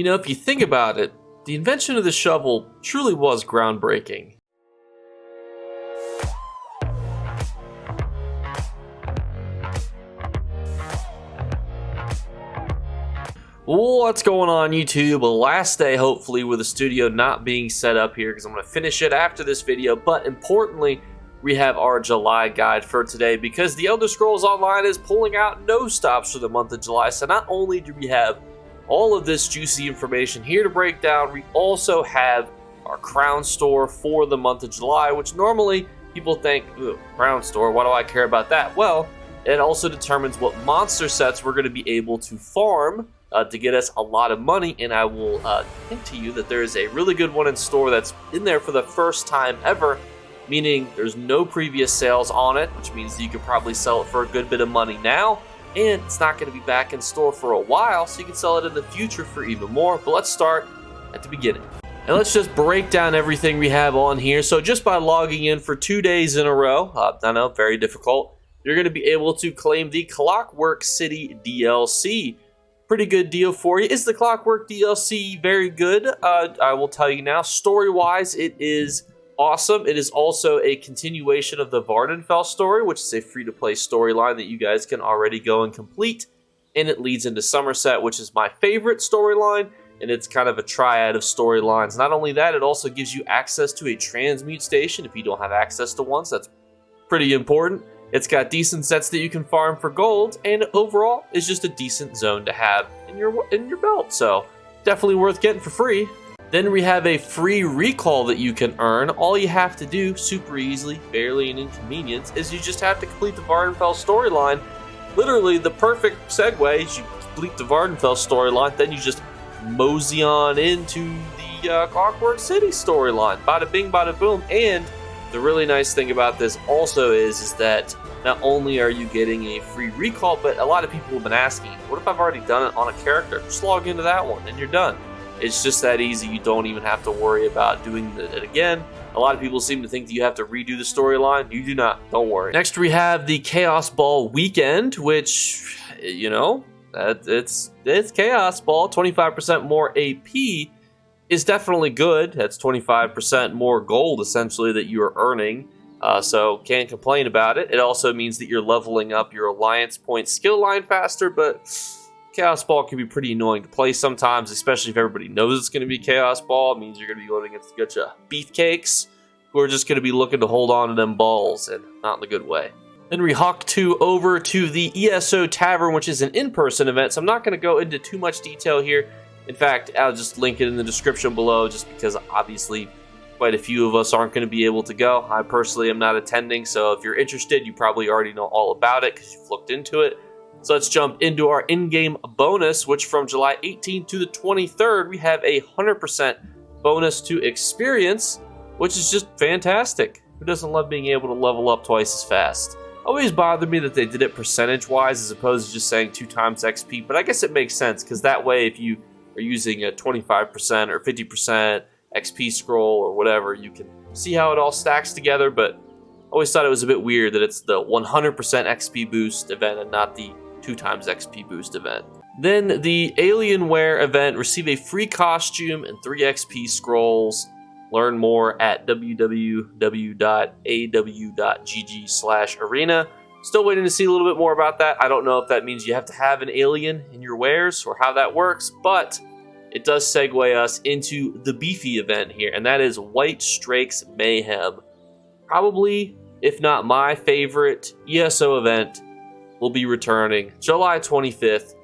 You know, if you think about it, the invention of the shovel truly was groundbreaking. What's going on, YouTube? Last day, hopefully, with the studio not being set up here because I'm going to finish it after this video. But importantly, we have our July guide for today because the Elder Scrolls Online is pulling out no stops for the month of July. So not only do we have all of this juicy information here to break down, we also have our crown store for the month of July, which normally people think, crown store, why do I care about that? Well, it also determines what monster sets we're going to be able to farm to get us a lot of money, and I will hint to you that there is a really good one in store that's in there for the first time ever, meaning there's no previous sales on it, which means that you could probably sell it for a good bit of money now, and it's not going to be back in store for a while, so you can sell it in the future for even more. But let's start at the beginning. And let's just break down everything we have on here. So just by logging in for 2 days in a row, I know, very difficult, you're going to be able to claim the Clockwork City DLC. Pretty good deal for you. Is the Clockwork DLC very good? I will tell you now. Story-wise, it is awesome. It is also a continuation of the Vardenfell story, which is a free-to-play storyline that you guys can already go and complete. And it leads into Somerset, which is my favorite storyline, and it's kind of a triad of storylines. Not only that, it also gives you access to a transmute station if you don't have access to one, so that's pretty important. It's got decent sets that you can farm for gold, and overall, it's just a decent zone to have in your belt. So definitely worth getting for free. Then we have a free recall that you can earn. All you have to do, super easily, barely an inconvenience, is you just have to complete the Vardenfell storyline. Literally, the perfect segue is you complete the Vardenfell storyline, then you just mosey on into the Clockwork City storyline. Bada bing, bada boom. And the really nice thing about this also is that not only are you getting a free recall, but a lot of people have been asking, what if I've already done it on a character? Just log into that one and you're done. It's just that easy. You don't even have to worry about doing it again. A lot of people seem to think that you have to redo the storyline. You do not. Don't worry. Next, we have the Chaos Ball Weekend, which, you know, it's Chaos Ball. 25% more AP is definitely good. That's 25% more gold, essentially, that you are earning. So can't complain about it. It also means that you're leveling up your Alliance point skill line faster, but Chaos Ball can be pretty annoying to play sometimes, especially if everybody knows it's going to be Chaos Ball. It means you're going to be going against a bunch of beefcakes who are just going to be looking to hold on to them balls, and not in a good way. Then we hawk over to the ESO Tavern, which is an in-person event, so I'm not going to go into too much detail here. In fact, I'll just link it in the description below, just because obviously quite a few of us aren't going to be able to go. I personally am not attending, so if you're interested, you probably already know all about it because you've looked into it. So let's jump into our in-game bonus, which from July 18th to the 23rd, we have a 100% bonus to experience, which is just fantastic. Who doesn't love being able to level up twice as fast? Always bothered me that they did it percentage-wise as opposed to just saying 2 times XP, but I guess it makes sense because that way if you are using a 25% or 50% XP scroll or whatever, you can see how it all stacks together. But I always thought it was a bit weird that it's the 100% XP boost event and not the 2 times XP boost event. Then the Alienware event, receive a free costume and 3 XP scrolls. Learn more at www.aw.gg/arena. Still waiting to see a little bit more about that. I don't know if that means you have to have an alien in your wares or how that works, but it does segue us into the beefy event here, and that is Jakeclips Mayhem. Probably, if not my favorite ESO event, will be returning July 25th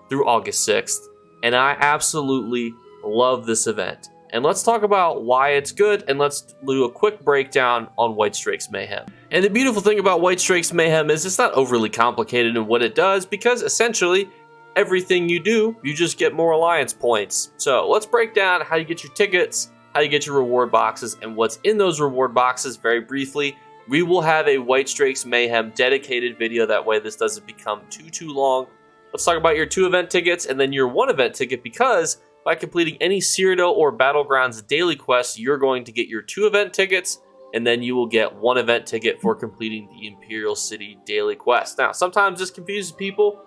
through August 6th, and I absolutely love this event. And let's talk about why it's good, and let's do a quick breakdown on Jakeclips Mayhem. And the beautiful thing about Jakeclips Mayhem is it's not overly complicated in what it does, because essentially everything you do, you just get more Alliance points. So let's break down how you get your tickets, how you get your reward boxes, and what's in those reward boxes very briefly. We will have a Jakeclips Mayhem dedicated video, that way this doesn't become too long. Let's talk about your 2 event tickets and then your 1 event ticket, because by completing any Cyrodiil or Battlegrounds daily quests, you're going to get your 2 event tickets, and then you will get 1 event ticket for completing the Imperial City daily quest. Now, sometimes this confuses people.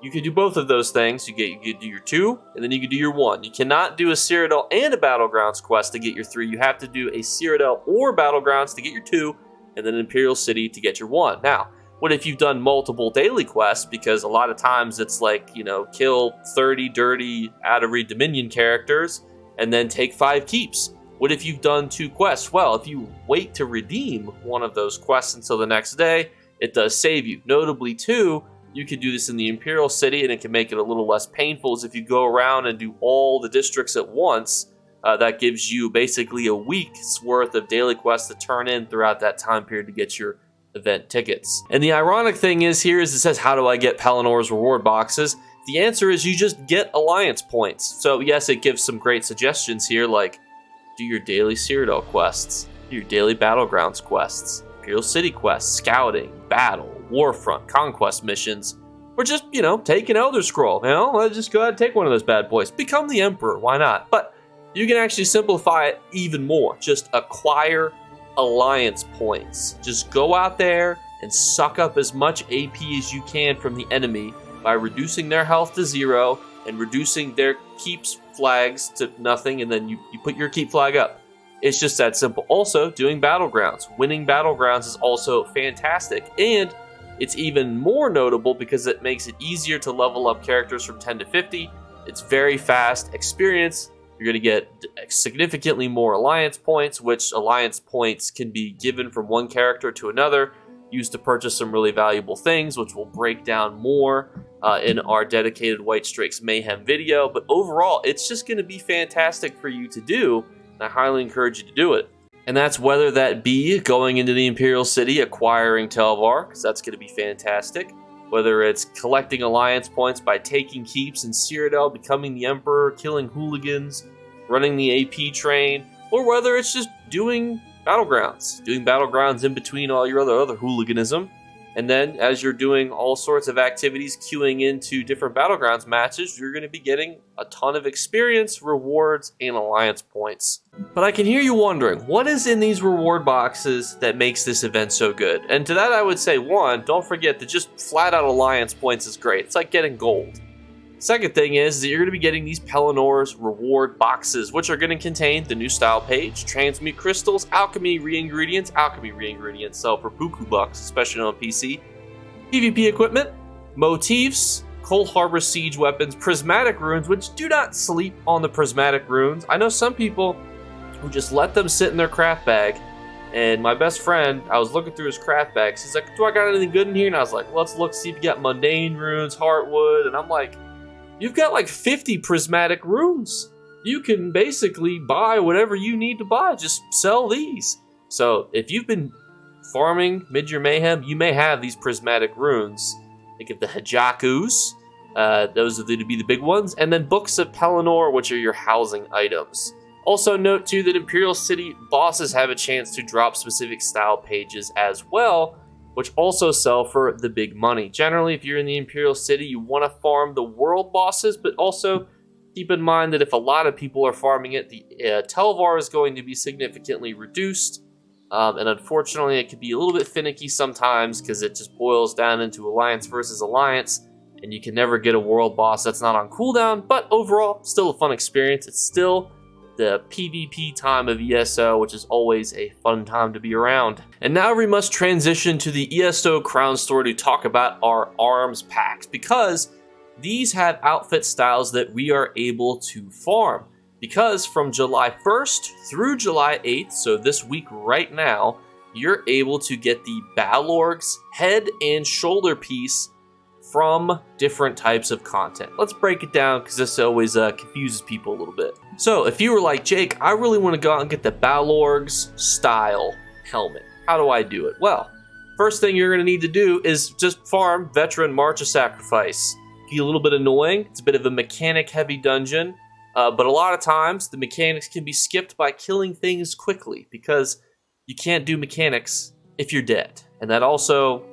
you could do both of those things. You could do your 2, and then you could do your 1. You cannot do a Cyrodiil and a Battlegrounds quest to get your 3. You have to do a Cyrodiil or Battlegrounds to get your 2, and then Imperial City to get your 1. Now, what if you've done multiple daily quests? Because a lot of times it's like, you know, kill 30 dirty out-of-read Dominion characters and then take 5 keeps. What if you've done 2 quests? Well, if you wait to redeem one of those quests until the next day, it does save you. Notably, too, you could do this in the Imperial City, and it can make it a little less painful, as if you go around and do all the districts at once, that gives you basically a week's worth of daily quests to turn in throughout that time period to get your event tickets. And the ironic thing is here is it says, how do I get Palinor's reward boxes? The answer is you just get alliance points. So yes, it gives some great suggestions here, like do your daily Cyrodiil quests, do your daily Battlegrounds quests, Imperial City quests, scouting, battle, warfront, conquest missions, or just, you know, take an Elder Scroll. You know, let's just go ahead and take one of those bad boys. Become the Emperor, why not? But you can actually simplify it even more. Just acquire alliance points. Just go out there and suck up as much AP as you can from the enemy by reducing their health to 0 and reducing their keeps flags to nothing, and then you put your keep flag up. It's just that simple. Also, doing Battlegrounds. Winning Battlegrounds is also fantastic, and it's even more notable because it makes it easier to level up characters from 10 to 50. It's very fast experience. You're going to get significantly more alliance points, which alliance points can be given from one character to another, used to purchase some really valuable things, which we'll break down more in our dedicated White Strikes Mayhem video. But overall, it's just going to be fantastic for you to do, and I highly encourage you to do it. And that's whether that be going into the Imperial City, acquiring Telvar, because that's going to be fantastic. Whether it's collecting alliance points by taking keeps in Cyrodiil, becoming the Emperor, killing hooligans, running the AP train, or whether it's just doing Battlegrounds in between all your other hooliganism. And then as you're doing all sorts of activities, queuing into different Battlegrounds matches, you're going to be getting a ton of experience, rewards, and alliance points. But I can hear you wondering, what is in these reward boxes that makes this event so good? And to that I would say, 1, don't forget that just flat out alliance points is great. It's like getting gold. Second thing is that you're going to be getting these Palinor's reward boxes, which are going to contain the new style page, transmute crystals, alchemy re-ingredients sell for buku bucks, especially on PC, PvP equipment, motifs, Cold Harbor siege weapons, prismatic runes, which do not sleep on the prismatic runes. I know some people who just let them sit in their craft bag, and my best friend, I was looking through his craft bags, he's like, do I got anything good in here? And I was like, let's look, see if you got mundane runes, heartwood, and I'm like, you've got like 50 prismatic runes. You can basically buy whatever you need to buy. Just sell these. So if you've been farming Midyear Mayhem, you may have these prismatic runes. Think of the Hijakus. Those are to be the big ones. And then Books of Palinor, which are your housing items. Also note too that Imperial City bosses have a chance to drop specific style pages as well, which also sell for the big money. Generally, if you're in the Imperial City, you want to farm the world bosses, but also keep in mind that if a lot of people are farming it, the Telvar is going to be significantly reduced. And unfortunately, it can be a little bit finicky sometimes because it just boils down into Alliance versus Alliance, and you can never get a world boss that's not on cooldown, but overall, still a fun experience. It's still the PvP time of ESO, which is always a fun time to be around. And now we must transition to the ESO Crown Store to talk about our arms packs, because these have outfit styles that we are able to farm. Because from July 1st through July 8th, so this week right now, you're able to get the Balorg's head and shoulder piece from different types of content. Let's break it down because this always confuses people a little bit. So if you were like, Jake, I really want to go out and get the Balorg's style helmet. How do I do it? Well, first thing you're going to need to do is just farm Veteran March of Sacrifice. It can be a little bit annoying. It's a bit of a mechanic heavy dungeon, but a lot of times the mechanics can be skipped by killing things quickly, because you can't do mechanics if you're dead. And that also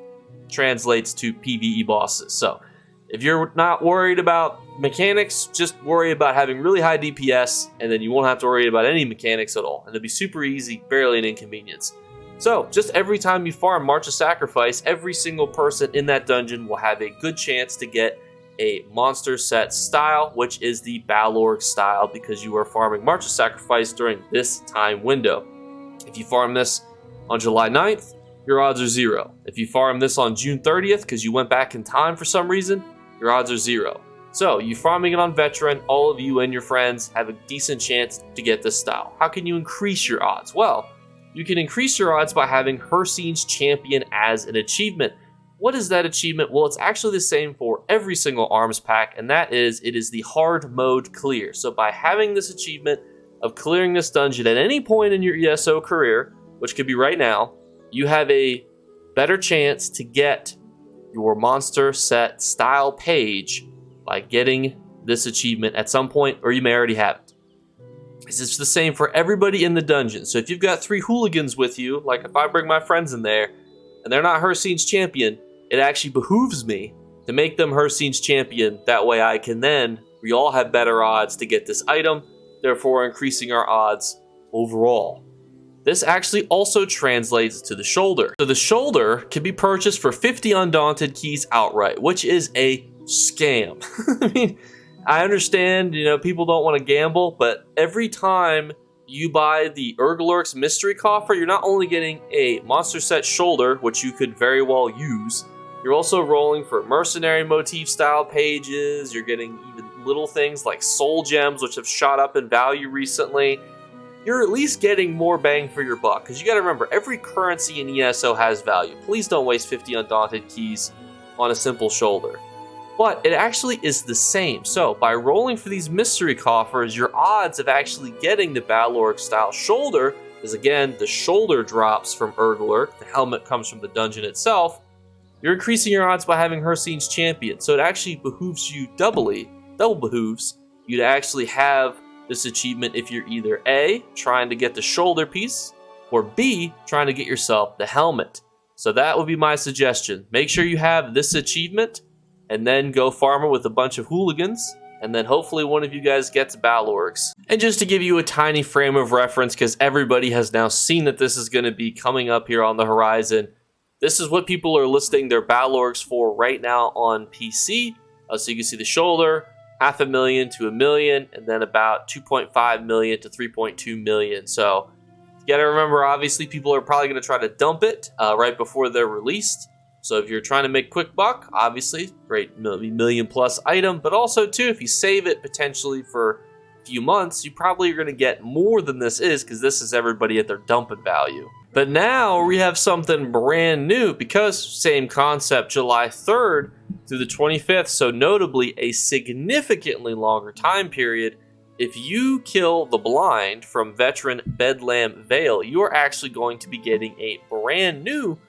translates to PvE bosses. So if you're not worried about mechanics, just worry about having really high DPS, and then you won't have to worry about any mechanics at all. And it'll be super easy, barely an inconvenience. So just every time you farm March of Sacrifice, every single person in that dungeon will have a good chance to get a monster set style, which is the Balorg style, because you are farming March of Sacrifice during this time window. If you farm this on July 9th, your odds are 0. If you farm this on June 30th because you went back in time for some reason, your odds are 0. So, you farming it on Veteran, all of you and your friends have a decent chance to get this style. How can you increase your odds? Well, you can increase your odds by having Hircine's Champion as an achievement. What is that achievement? Well, it's actually the same for every single arms pack, and that is, it is the hard mode clear. So by having this achievement of clearing this dungeon at any point in your ESO career, which could be right now, you have a better chance to get your monster set style page by getting this achievement at some point, or you may already have it. It's the same for everybody in the dungeon. So if you've got 3 hooligans with you, like if I bring my friends in there, and they're not Hircine's Champion, it actually behooves me to make them Hircine's Champion. That way I can then, we all have better odds to get this item, therefore increasing our odds overall. This actually also translates to the shoulder. So the shoulder can be purchased for 50 Undaunted keys outright, which is a scam. I mean, I understand, people don't want to gamble, but every time you buy the Urgalurk's Mystery Coffer, you're not only getting a monster set shoulder, which you could very well use, you're also rolling for mercenary motif style pages, you're getting even little things like soul gems, which have shot up in value recently. You're at least getting more bang for your buck, because you gotta remember, every currency in ESO has value. Please don't waste 50 Undaunted keys on a simple shoulder. But it actually is the same. So by rolling for these mystery coffers, your odds of actually getting the Balorg style shoulder, because again, the shoulder drops from Urgalurk, the helmet comes from the dungeon itself, you're increasing your odds by having Hircine's Champion. So it actually behooves you double behooves you to actually have this achievement if you're either A, trying to get the shoulder piece, or B, trying to get yourself the helmet. So that would be my suggestion. Make sure you have this achievement, and then go farmer with a bunch of hooligans, and then hopefully one of you guys gets Balorgs. And just to give you a tiny frame of reference, because everybody has now seen that this is going to be coming up here on the horizon, this is what people are listing their Balorgs for right now on PC. So you can see the shoulder, 500,000 to 1 million, and then about 2.5 million to 3.2 million. So you got to remember, obviously, people are probably going to try to dump it right before they're released. So if you're trying to make quick buck, obviously, great million plus item. But also, too, if you save it potentially for a few months, you probably are going to get more than this is, because this is everybody at their dumping value. But now we have something brand new, because same concept, July 3rd through the 25th. So notably, a significantly longer time period. If you kill the blind from Veteran Bedlam Vale, you are actually going to be getting a brand new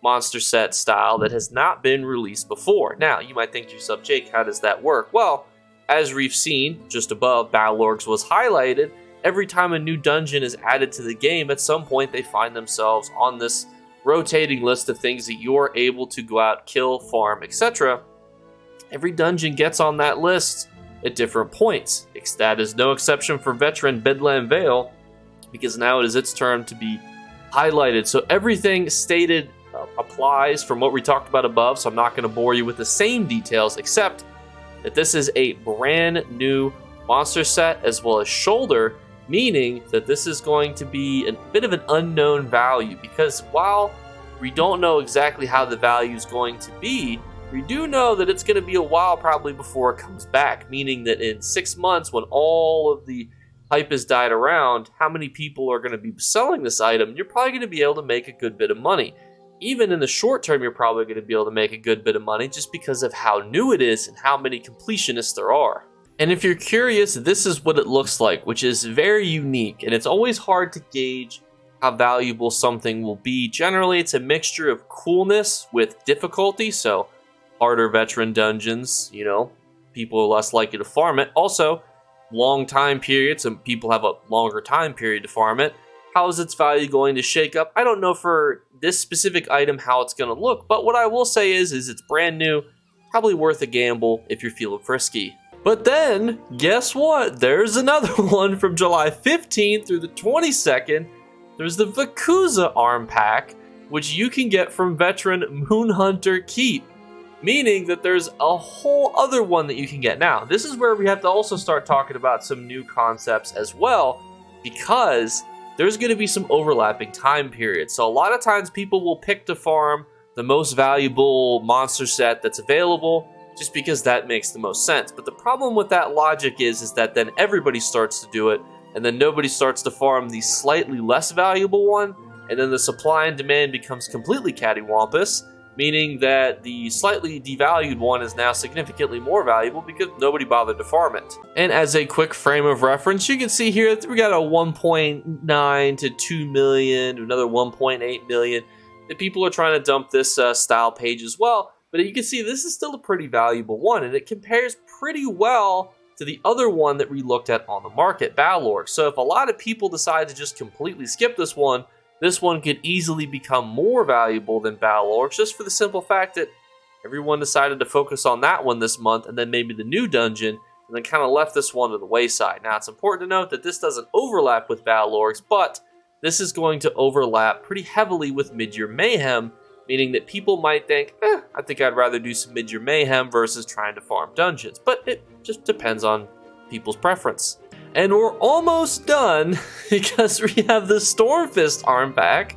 monster set style that has not been released before. Now, you might think to yourself, Jake, how does that work? Well, as we've seen just above, Balorg's was highlighted. Every time a new dungeon is added to the game, at some point they find themselves on this rotating list of things that you're able to go out, kill, farm, etc. Every dungeon gets on that list at different points. That is no exception for Veteran Bedlam Vale, because now it is its turn to be highlighted. So everything stated applies from what we talked about above, so I'm not going to bore you with the same details, except that this is a brand new monster set as well as shoulder, meaning that this is going to be a bit of an unknown value, because while we don't know exactly how the value is going to be, we do know that it's going to be a while probably before it comes back, meaning that in 6 months, when all of the hype has died around, how many people are going to be selling this item, you're probably going to be able to make a good bit of money. Even in the short term, you're probably going to be able to make a good bit of money just because of how new it is and how many completionists there are. And if you're curious, this is what it looks like, which is very unique, and it's always hard to gauge how valuable something will be. Generally, it's a mixture of coolness with difficulty, so harder veteran dungeons, people are less likely to farm it. Also, long time periods, and people have a longer time period to farm it. How is its value going to shake up? I don't know for this specific item how it's going to look, but what I will say is it's brand new, probably worth a gamble if you're feeling frisky. But then, guess what? There's another one from July 15th through the 22nd. There's the Vukhel arm pack, which you can get from Veteran Moonhunter Keep. meaning that there's a whole other one that you can get. Now, this is where we have to also start talking about some new concepts as well, because there's going to be some overlapping time periods. So a lot of times people will pick to farm the most valuable monster set that's available just because that makes the most sense. But the problem with that logic is that then everybody starts to do it, and then nobody starts to farm the slightly less valuable one, and then the supply and demand becomes completely cattywampus, meaning that the slightly devalued one is now significantly more valuable because nobody bothered to farm it. And as a quick frame of reference, you can see here that we got a 1.9 to 2 million, another 1.8 million. The people are trying to dump this style page as well, but you can see this is still a pretty valuable one, and it compares pretty well to the other one that we looked at on the market, Balorg. So if a lot of people decide to just completely skip this one could easily become more valuable than Balorg, just for the simple fact that everyone decided to focus on that one this month, and then maybe the new dungeon, and then kind of left this one to the wayside. Now, it's important to note that this doesn't overlap with Balorg's, but this is going to overlap pretty heavily with Midyear Mayhem, meaning that people might think, I think I'd rather do some Midyear Mayhem versus trying to farm dungeons. But it just depends on people's preference. And we're almost done because we have the Stormfist arm pack,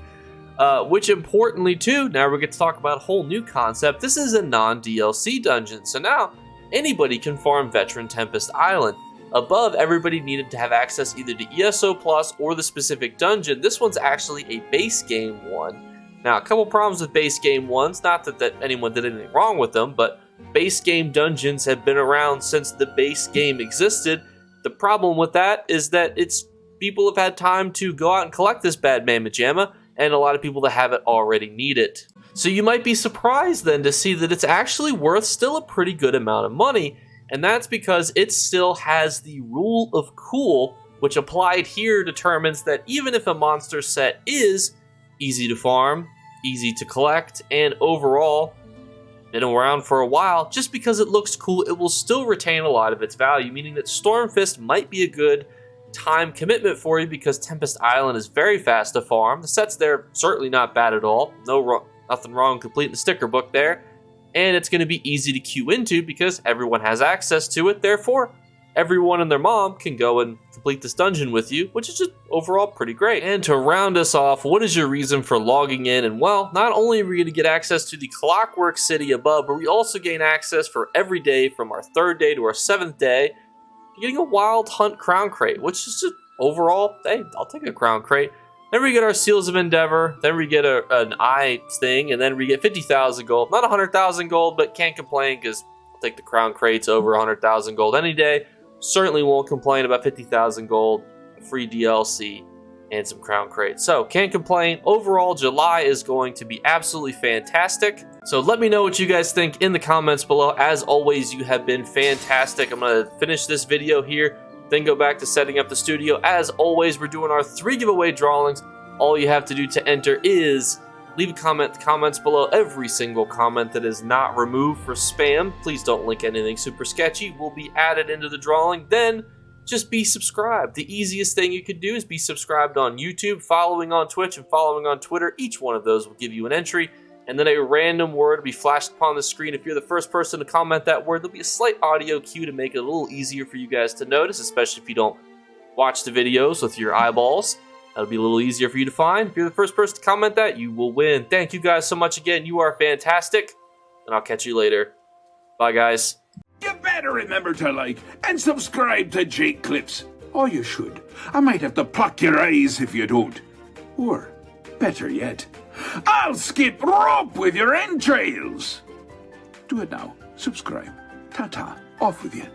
which importantly too, now we get to talk about a whole new concept. This is a non-DLC dungeon, so now anybody can farm Veteran Tempest Island. Above, everybody needed to have access either to ESO Plus or the specific dungeon. This one's actually a base game one. Now, a couple problems with base game ones, not that anyone did anything wrong with them, but base game dungeons have been around since the base game existed. The problem with that is that people have had time to go out and collect this bad mammoth jamma, and a lot of people that have it already need it. So you might be surprised then to see that it's actually worth still a pretty good amount of money, and that's because it still has the rule of cool, which applied here determines that even if a monster set is easy to farm, easy to collect, and overall been around for a while, just because it looks cool, it will still retain a lot of its value, meaning that Stormfist might be a good time commitment for you because Tempest Island is very fast to farm. The sets there certainly not bad at all. Nothing wrong completing the sticker book there. And it's going to be easy to queue into because everyone has access to it. Therefore, everyone and their mom can go and complete this dungeon with you, which is just overall pretty great. And to round us off, what is your reason for logging in? And well, not only are we going to get access to the Clockwork City above, but we also gain access for every day from our 3rd day to our 7th day. You're getting a Wild Hunt Crown Crate, which is just overall, hey, I'll take a Crown Crate. Then we get our Seals of Endeavor, then we get an eye thing, and then we get 50,000 gold. Not 100,000 gold, but can't complain because I'll take the Crown Crates over 100,000 gold any day. Certainly won't complain about 50,000 gold, free DLC, and some Crown Crates. So, can't complain. Overall, July is going to be absolutely fantastic. So let me know what you guys think in the comments below. As always, you have been fantastic. I'm going to finish this video here, then go back to setting up the studio. As always, we're doing our 3 giveaway drawings. All you have to do to enter is leave a comment in the comments below. Every single comment that is not removed for spam, please don't link anything super sketchy, will be added into the drawing. Then just be subscribed. The easiest thing you could do is be subscribed on YouTube, following on Twitch, and following on Twitter. Each one of those will give you an entry, and then a random word will be flashed upon the screen. If you're the first person to comment that word, there'll be a slight audio cue to make it a little easier for you guys to notice, especially if you don't watch the videos with your eyeballs. That'll be a little easier for you to find. If you're the first person to comment that, you will win. Thank you guys so much again. You are fantastic. And I'll catch you later. Bye, guys. You better remember to like and subscribe to Jakeclips. Or you should. I might have to pluck your eyes if you don't. Or, better yet, I'll skip rope with your entrails. Do it now. Subscribe. Ta-ta. Off with you.